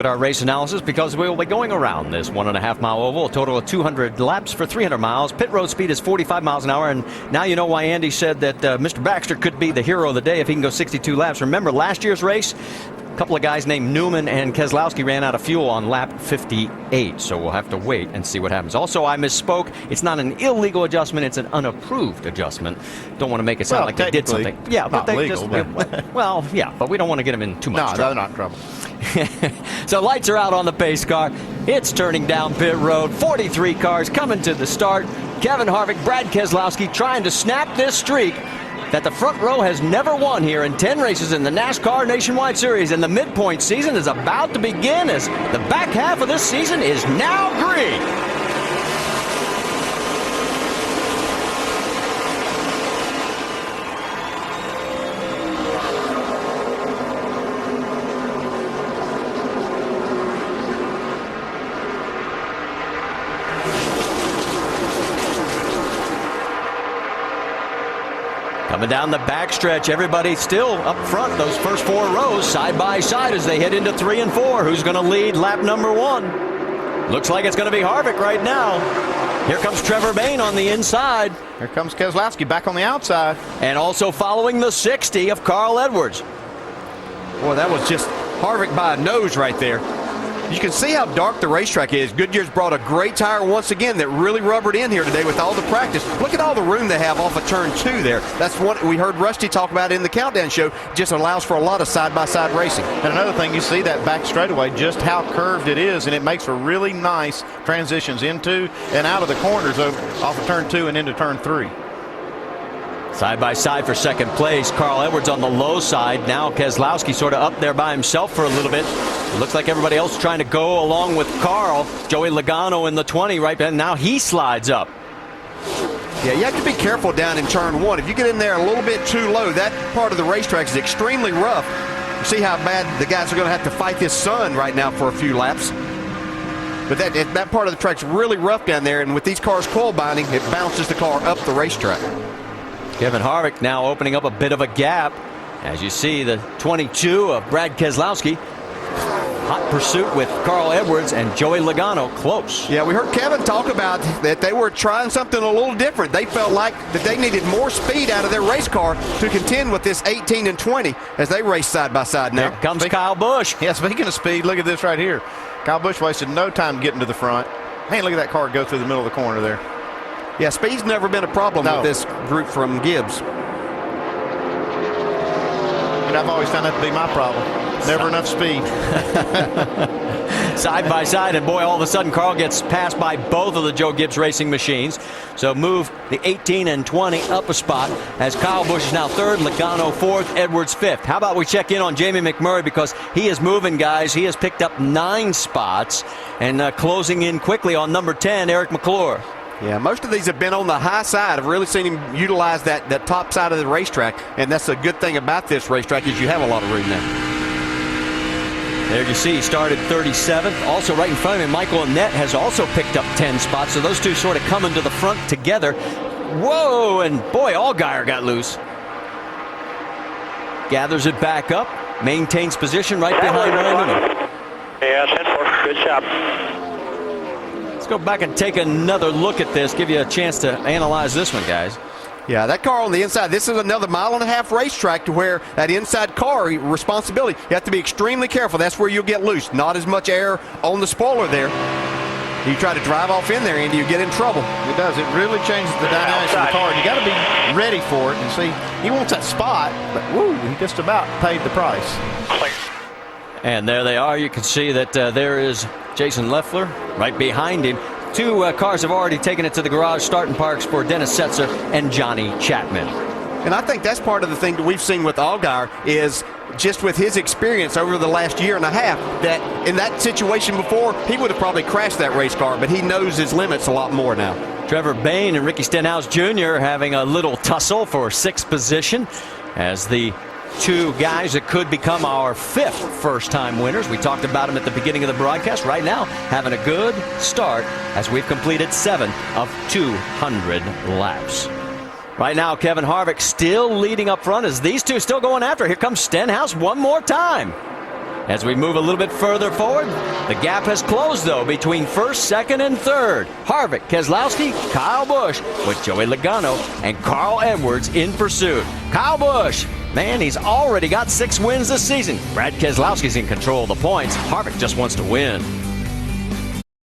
At our race analysis, because we will be going around this 1.5 mile oval, a total of 200 laps for 300 miles. Pit road speed is 45 miles an hour, and now you know why Andy said that Mr. Baxter could be the hero of the day if he can go 62 laps. Remember last year's race? A couple of guys named Newman and Keselowski ran out of fuel on lap 58, so we'll have to wait and see what happens. Also, I misspoke. It's not an illegal adjustment, it's an unapproved adjustment. Don't want to make it sound like they did something. Yeah, but they legal, just, well, yeah, but we don't want to get them in too much trouble. No, they're not in trouble. So lights are out on the pace car. It's turning down pit road. 43 cars coming to the start. Kevin Harvick, Brad Keselowski trying to snap this streak that the front row has never won here in 10 races in the NASCAR Nationwide Series. And the midpoint season is about to begin as the back half of this season is now green. Coming down the backstretch, everybody still up front. Those first 4 rows side by side as they head into 3 and 4. Who's going to lead lap number 1? Looks like it's going to be Harvick right now. Here comes Trevor Bayne on the inside. Here comes Keselowski back on the outside. And also following the 60 of Carl Edwards. Boy, that was just Harvick by a nose right there. You can see how dark the racetrack is. Goodyear's brought a great tire once again that really rubbered in here today with all the practice. Look at all the room they have off of turn 2 there. That's what we heard Rusty talk about in the countdown show. Just allows for a lot of side-by-side racing. And another thing, you see that back straightaway, just how curved it is, and it makes for really nice transitions into and out of the corners off of turn 2 and into turn 3. Side by side for second place. Carl Edwards on the low side. Now Keselowski sort of up there by himself for a little bit. It looks like everybody else trying to go along with Carl. Joey Logano in the 20 right there. Now he slides up. Yeah, you have to be careful down in turn 1. If you get in there a little bit too low, that part of the racetrack is extremely rough. You see how bad the guys are going to have to fight this sun right now for a few laps. But that part of the track's really rough down there, and with these cars coil binding, it bounces the car up the racetrack. Kevin Harvick now opening up a bit of a gap. As you see, the 22 of Brad Keselowski. Hot pursuit with Carl Edwards and Joey Logano close. Yeah, we heard Kevin talk about that they were trying something a little different. They felt like that they needed more speed out of their race car to contend with this 18 and 20 as they race side by side now. Here comes Kyle Busch. Yeah, speaking of speed, look at this right here. Kyle Busch wasted no time getting to the front. Man, look at that car go through the middle of the corner there. Yeah, speed's never been a problem with this group from Gibbs. And I've always found that to be my problem. Never enough speed. Side by side, and boy, all of a sudden Carl gets passed by both of the Joe Gibbs racing machines. So move the 18 and 20 up a spot as Kyle Busch is now 3rd, Logano 4th, Edwards 5th. How about we check in on Jamie McMurray, because he is moving, guys. He has picked up 9 spots and closing in quickly on number 10, Eric McClure. Yeah, most of these have been on the high side. I've really seen him utilize that top side of the racetrack, and that's a good thing about this racetrack is you have a lot of room there. There you see, he started 37th. Also right in front of him, Michael Annett has also picked up 10 spots, so those two sort of coming to the front together. Whoa, and boy, Allgaier got loose. Gathers it back up, maintains position right behind Ryan Newman. Yeah, 10-4, good job. Let's go back and take another look at this, give you a chance to analyze this one, guys. Yeah, that car on the inside, this is another 1.5 mile racetrack to where that inside car responsibility, you have to be extremely careful. That's where you'll get loose. Not as much air on the spoiler there. You try to drive off in there, Andy, you get in trouble. It does. It really changes the dynamics of the car. You got to be ready for it. And see, he wants that spot, but woo, he just about paid the price. And there they are. You can see that there is Jason Leffler right behind him. 2 cars have already taken it to the garage starting parks for Dennis Setzer and Johnny Chapman. And I think that's part of the thing that we've seen with Allgaier is just with his experience over the last 1.5 years, that in that situation before, he would have probably crashed that race car, but he knows his limits a lot more now. Trevor Bayne and Ricky Stenhouse Jr. having a little tussle for 6th position as the 2 guys that could become our 5th first-time winners. We talked about them at the beginning of the broadcast. Right now, having a good start as we've completed 7 of 200 laps. Right now, Kevin Harvick still leading up front as these two still going after. Here comes Stenhouse one more time. As we move a little bit further forward, the gap has closed, though, between first, second, and third. Harvick, Keselowski, Kyle Busch, with Joey Logano and Carl Edwards in pursuit. Kyle Busch, man, he's already got 6 wins this season. Brad Keselowski's in control of the points. Harvick just wants to win.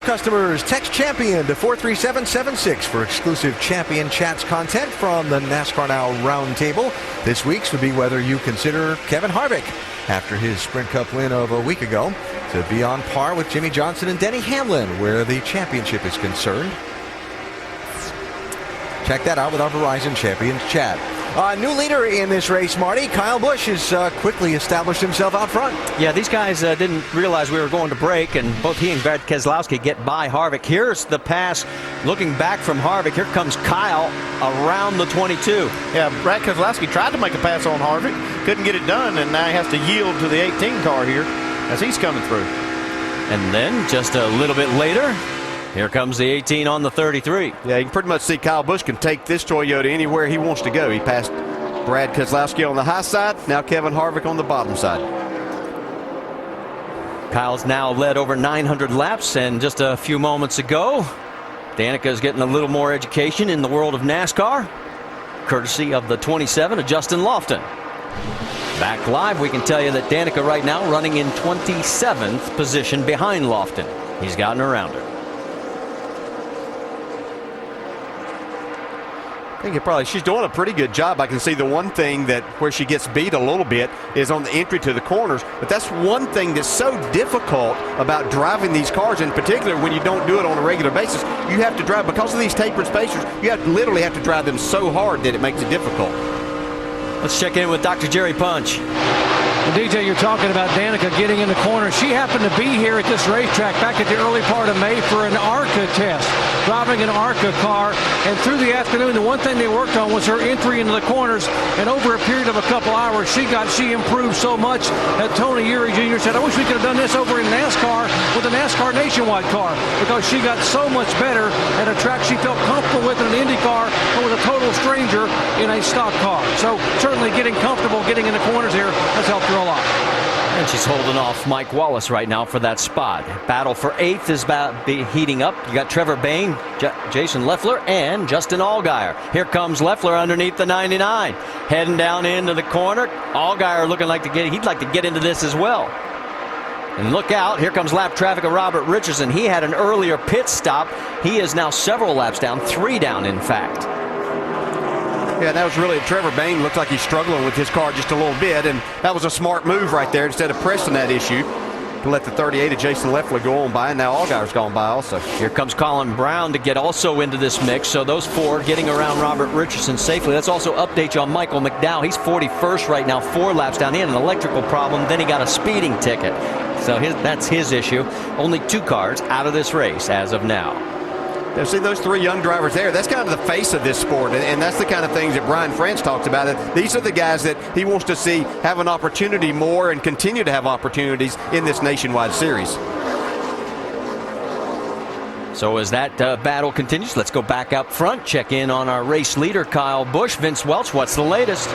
Customers, text champion to 43776 for exclusive champion chats content from the NASCAR Now Roundtable. This week's would be whether you consider Kevin Harvick, after his Sprint Cup win of a week ago, to be on par with Jimmy Johnson and Denny Hamlin where the championship is concerned. Check that out with our Verizon Champions chat. New leader in this race, Marty. Kyle Busch has quickly established himself out front. Yeah, these guys didn't realize we were going to break, and both he and Brad Keselowski get by Harvick. Here's the pass looking back from Harvick. Here comes Kyle around the 22. Yeah, Brad Keselowski tried to make a pass on Harvick, couldn't get it done, and now he has to yield to the 18 car here as he's coming through. And then just a little bit later, here comes the 18 on the 33. Yeah, you can pretty much see Kyle Busch can take this Toyota anywhere he wants to go. He passed Brad Keselowski on the high side, now Kevin Harvick on the bottom side. Kyle's now led over 900 laps, and just a few moments ago, Danica is getting a little more education in the world of NASCAR, courtesy of the 27 of Justin Lofton. Back live, we can tell you that Danica right now running in 27th position behind Lofton. He's gotten around her. I think she's doing a pretty good job. I can see the one thing that where she gets beat a little bit is on the entry to the corners. But that's one thing that's so difficult about driving these cars, in particular when you don't do it on a regular basis. You have to drive, because of these tapered spacers, you literally have to drive them so hard that it makes it difficult. Let's check in with Dr. Jerry Punch. Well, DJ, you're talking about Danica getting in the corner. She happened to be here at this racetrack back at the early part of May for an ARCA test, driving an ARCA car. And through the afternoon, the one thing they worked on was her entry into the corners. And over a period of a couple hours, she improved so much that Tony Eury Jr. said, I wish we could have done this over in NASCAR with a NASCAR Nationwide car, because she got so much better at a track she felt comfortable with in an Indy car, but with a total stranger in a stock car. So certainly getting comfortable getting in the corners here has helped her a lot. And she's holding off Mike Wallace right now for that spot. Battle for 8th is about heating up. You got Trevor Bayne, Jason Leffler, and Justin Allgaier. Here comes Leffler underneath the 99, heading down into the corner. Allgaier looking like he'd like to get into this as well. And look out, here comes lap traffic of Robert Richardson. He had an earlier pit stop. He is now several laps down, 3 down in fact. Yeah, that was really, Trevor Bayne looked like he's struggling with his car just a little bit, and that was a smart move right there, instead of pressing that issue to let the 38 of Jason Leffler go on by, and now Allgaier's gone by also. Here comes Colin Brown to get also into this mix, so those 4 getting around Robert Richardson safely. Let's also update you on Michael McDowell. He's 41st right now, 4 laps down. He had an electrical problem, then he got a speeding ticket. So that's his issue. Only 2 cars out of this race as of now. Now, see those 3 young drivers there, that's kind of the face of this sport, and that's the kind of things that Brian France talks about. These are the guys that he wants to see have an opportunity more and continue to have opportunities in this Nationwide Series. So as that battle continues, let's go back up front, check in on our race leader, Kyle Busch. Vince Welch, what's the latest?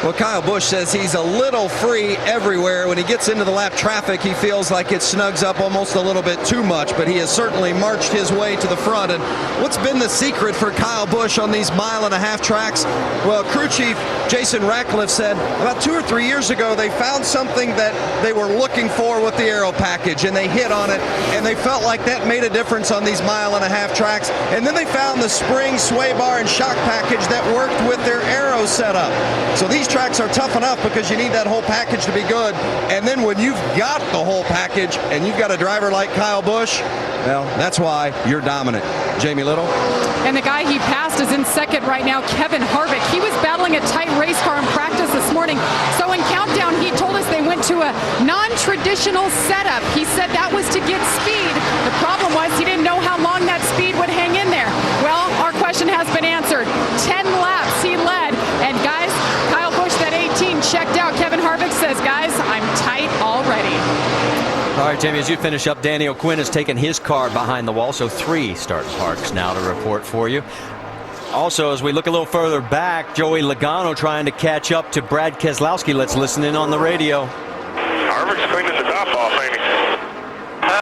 Well, Kyle Busch says he's a little free everywhere. When he gets into the lap traffic, he feels like it snugs up almost a little bit too much, but he has certainly marched his way to the front. And what's been the secret for Kyle Busch on these 1.5-mile tracks? Well, crew chief Jason Ratcliffe said about 2 or 3 years ago, they found something that they were looking for with the aero package, and they hit on it, and they felt like that made a difference on these 1.5-mile tracks. And then they found the spring, sway bar, and shock package that worked with their aero setup. So these tracks are tough enough because you need that whole package to be good. And then when you've got the whole package and you've got a driver like Kyle Busch, well, that's why you're dominant. Jamie Little. And the guy he passed is in second right now, Kevin Harvick. He was battling a tight race car in practice this morning. So in countdown, he told us they went to a non-traditional setup. He said that was to get speed. The problem was he didn't know how long that speed would hang in there. Well, our question has been answered. 10 laps he led. And guys, Kyle Busch, that 18 checked out. Kevin Harvick says, guys, I'm tight already. All right, Jamie, as you finish up, Danny O'Quinn has taken his car behind the wall, so 3 start parks now to report for you. Also, as we look a little further back, Joey Logano trying to catch up to Brad Keselowski. Let's listen in on the radio. Harvick Harvick's cleaning the top off, ain't